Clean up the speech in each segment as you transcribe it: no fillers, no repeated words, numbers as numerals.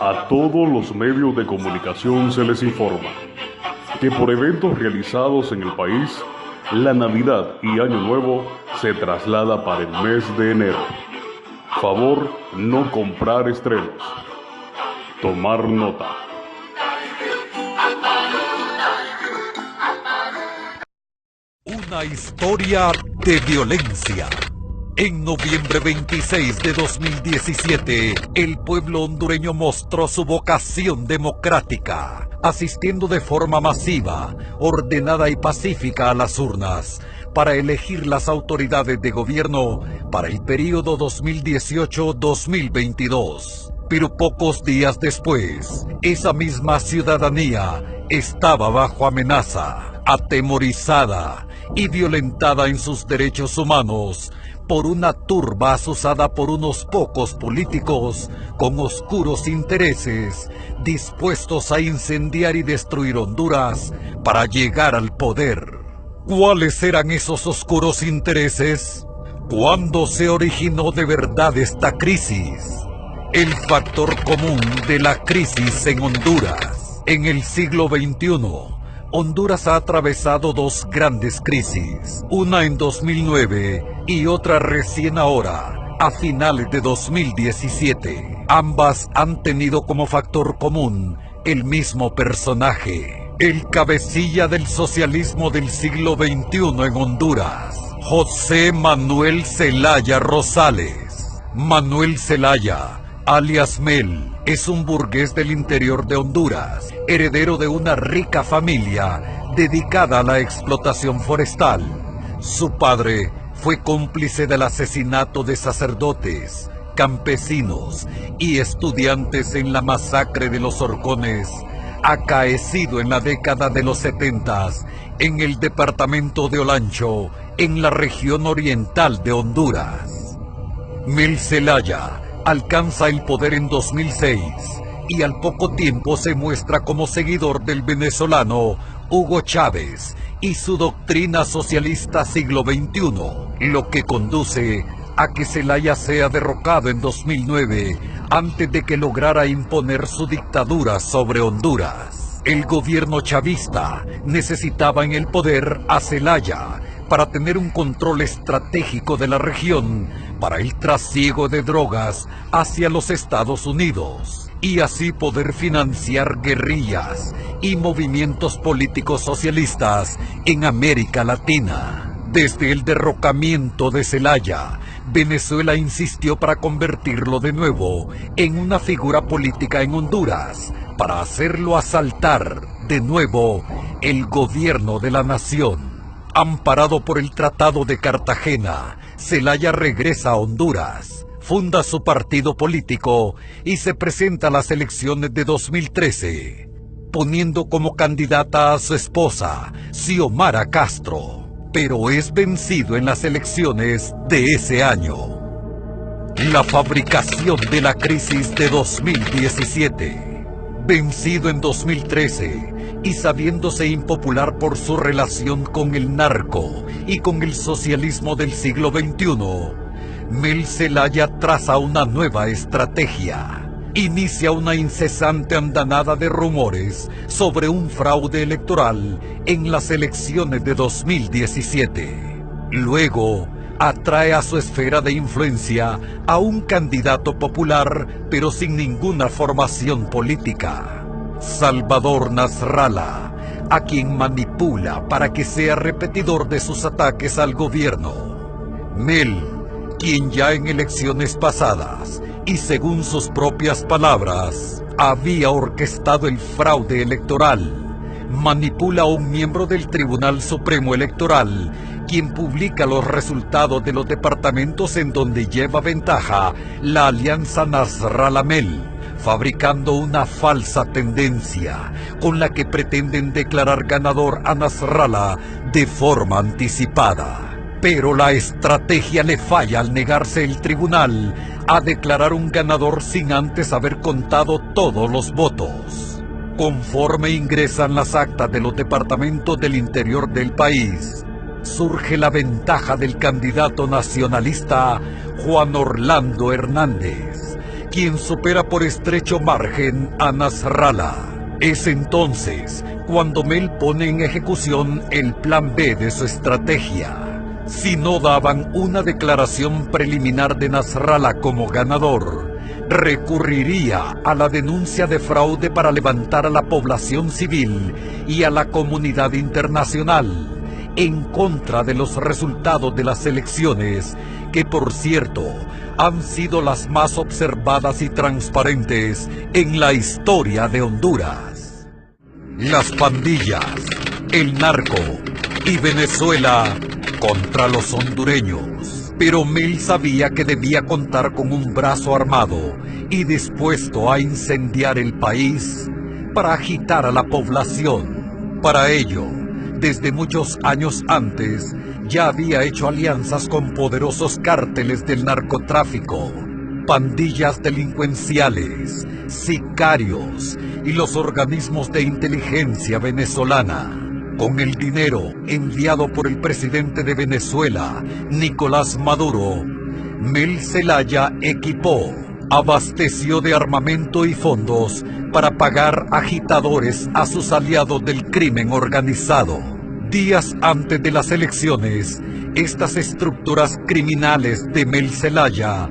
A todos los medios de comunicación se les informa que por eventos realizados en el país, la Navidad y Año Nuevo se traslada para el mes de enero. Favor no comprar estrenos. Tomar nota. Una historia de violencia. En noviembre 26 de 2017, el pueblo hondureño mostró su vocación democrática, asistiendo de forma masiva, ordenada y pacífica a las urnas, para elegir las autoridades de gobierno para el período 2018-2022. Pero pocos días después, esa misma ciudadanía estaba bajo amenaza, atemorizada y violentada en sus derechos humanos por una turba azuzada por unos pocos políticos con oscuros intereses, dispuestos a incendiar y destruir Honduras para llegar al poder. ¿Cuáles eran esos oscuros intereses? ¿Cuándo se originó de verdad esta crisis? El factor común de la crisis en Honduras. En el siglo XXI, Honduras ha atravesado dos grandes crisis, una en 2009 y otra recién ahora, a finales de 2017. Ambas han tenido como factor común el mismo personaje, el cabecilla del socialismo del siglo XXI en Honduras, José Manuel Zelaya Rosales. Manuel Zelaya, alias Mel, es un burgués del interior de Honduras, heredero de una rica familia dedicada a la explotación forestal. Su padre fue cómplice del asesinato de sacerdotes, campesinos y estudiantes en la masacre de los Horcones, acaecido en la década de los 70 en el departamento de Olancho, en la región oriental de Honduras. Mel Zelaya alcanza el poder en 2006 y al poco tiempo se muestra como seguidor del venezolano Hugo Chávez y su doctrina socialista siglo XXI, lo que conduce a que Zelaya sea derrocado en 2009 antes de que lograra imponer su dictadura sobre Honduras. El gobierno chavista necesitaba en el poder a Zelaya para tener un control estratégico de la región para el trasiego de drogas hacia los Estados Unidos y así poder financiar guerrillas y movimientos políticos socialistas en América Latina. Desde el derrocamiento de Zelaya, Venezuela insistió para convertirlo de nuevo en una figura política en Honduras, para hacerlo asaltar de nuevo el gobierno de la nación. Amparado por el Tratado de Cartagena, Zelaya regresa a Honduras, funda su partido político y se presenta a las elecciones de 2013, poniendo como candidata a su esposa, Xiomara Castro, pero es vencido en las elecciones de ese año. La fabricación de la crisis de 2017. Vencido en 2013 y sabiéndose impopular por su relación con el narco y con el socialismo del siglo XXI, Mel Zelaya traza una nueva estrategia. Inicia una incesante andanada de rumores sobre un fraude electoral en las elecciones de 2017. Luego, atrae a su esfera de influencia a un candidato popular, pero sin ninguna formación política, Salvador Nasralla, a quien manipula para que sea repetidor de sus ataques al gobierno. Mel, quien ya en elecciones pasadas, y según sus propias palabras, había orquestado el fraude electoral, manipula a un miembro del Tribunal Supremo Electoral, quien publica los resultados de los departamentos en donde lleva ventaja la alianza Nasralla-Mel, fabricando una falsa tendencia con la que pretenden declarar ganador a Nasralla de forma anticipada. Pero la estrategia le falla al negarse el tribunal a declarar un ganador sin antes haber contado todos los votos. Conforme ingresan las actas de los departamentos del interior del país, surge la ventaja del candidato nacionalista Juan Orlando Hernández, quien supera por estrecho margen a Nasrallah. Es entonces cuando Mel pone en ejecución el plan B de su estrategia. Si no daban una declaración preliminar de Nasrallah como ganador, recurriría a la denuncia de fraude para levantar a la población civil y a la comunidad internacional en contra de los resultados de las elecciones, que por cierto han sido las más observadas y transparentes en la historia de Honduras. Las pandillas, el narco y Venezuela contra los hondureños. Pero Mel sabía que debía contar con un brazo armado y dispuesto a incendiar el país para agitar a la población. Para ello, desde muchos años antes, ya había hecho alianzas con poderosos cárteles del narcotráfico, pandillas delincuenciales, sicarios y los organismos de inteligencia venezolana. Con el dinero enviado por el presidente de Venezuela, Nicolás Maduro, Mel Zelaya equipó, abasteció de armamento y fondos para pagar agitadores a sus aliados del crimen organizado. Días antes de las elecciones, estas estructuras criminales de Mel Zelaya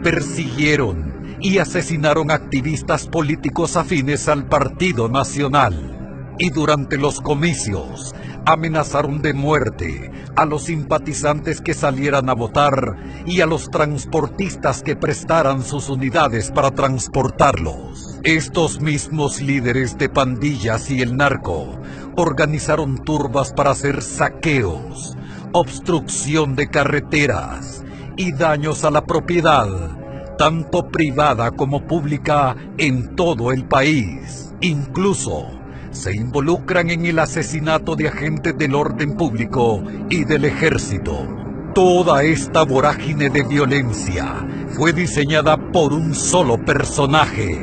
persiguieron y asesinaron activistas políticos afines al Partido Nacional. Y durante los comicios amenazaron de muerte a los simpatizantes que salieran a votar y a los transportistas que prestaran sus unidades para transportarlos. Estos mismos líderes de pandillas y el narco organizaron turbas para hacer saqueos, obstrucción de carreteras y daños a la propiedad, tanto privada como pública, en todo el país. Incluso se involucran en el asesinato de agentes del orden público y del ejército. Toda esta vorágine de violencia fue diseñada por un solo personaje: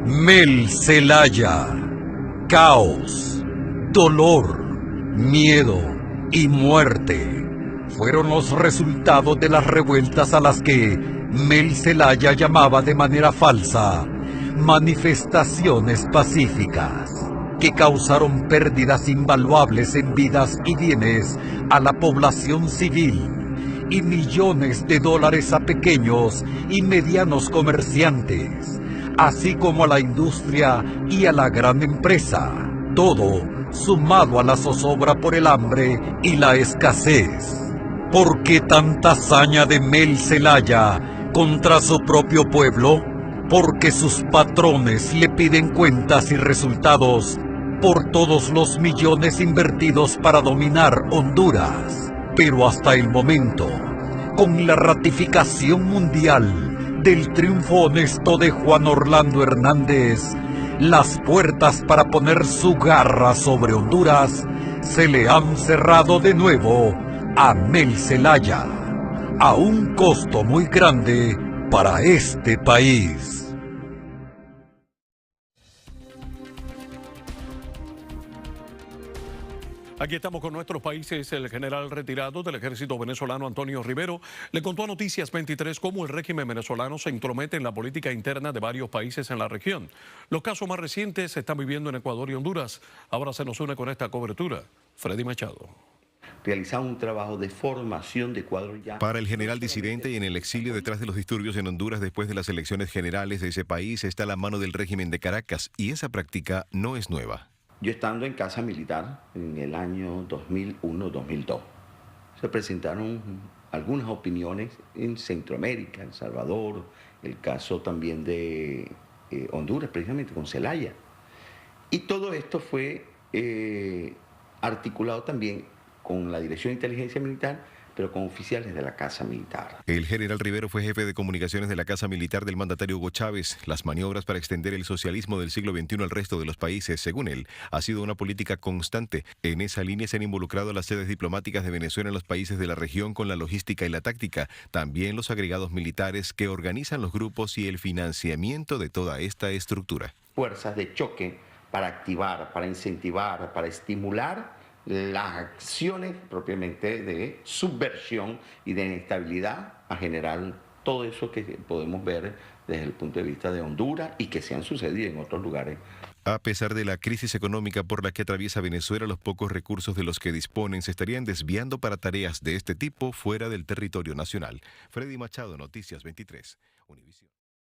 Mel Zelaya. Caos, dolor, miedo y muerte fueron los resultados de las revueltas a las que Mel Zelaya llamaba de manera falsa manifestaciones pacíficas, que causaron pérdidas invaluables en vidas y bienes a la población civil y millones de dólares a pequeños y medianos comerciantes, así como a la industria y a la gran empresa, todo sumado a la zozobra por el hambre y la escasez. ¿Por qué tanta hazaña de Mel Zelaya contra su propio pueblo? Porque sus patrones le piden cuentas y resultados por todos los millones invertidos para dominar Honduras. Pero hasta el momento, con la ratificación mundial del triunfo honesto de Juan Orlando Hernández, las puertas para poner su garra sobre Honduras se le han cerrado de nuevo a Mel Zelaya, a un costo muy grande para este país. Aquí estamos con nuestros países. El general retirado del ejército venezolano, Antonio Rivero, le contó a Noticias 23 cómo el régimen venezolano se intromete en la política interna de varios países en la región. Los casos más recientes se están viviendo en Ecuador y Honduras. Ahora se nos une con esta cobertura Freddy Machado. Realizar un trabajo de formación de cuadros ya. Para el general disidente y en el exilio detrás de los disturbios en Honduras después de las elecciones generales de ese país está la mano del régimen de Caracas, y esa práctica no es nueva. Yo estando en casa militar en el año 2001-2002, se presentaron algunas opiniones en Centroamérica, El Salvador, el caso también de Honduras, precisamente con Zelaya. Y todo esto fue articulado también con la Dirección de Inteligencia Militar, pero con oficiales de la Casa Militar. El general Rivero fue jefe de comunicaciones de la Casa Militar del mandatario Hugo Chávez. Las maniobras para extender el socialismo del siglo XXI al resto de los países, según él, ha sido una política constante. En esa línea se han involucrado las sedes diplomáticas de Venezuela en los países de la región con la logística y la táctica, también los agregados militares que organizan los grupos y el financiamiento de toda esta estructura. Fuerzas de choque para activar, para incentivar, para estimular las acciones propiamente de subversión y de inestabilidad a generar todo eso que podemos ver desde el punto de vista de Honduras y que se han sucedido en otros lugares. A pesar de la crisis económica por la que atraviesa Venezuela, los pocos recursos de los que disponen se estarían desviando para tareas de este tipo fuera del territorio nacional. Freddy Machado, Noticias 23, Univisión.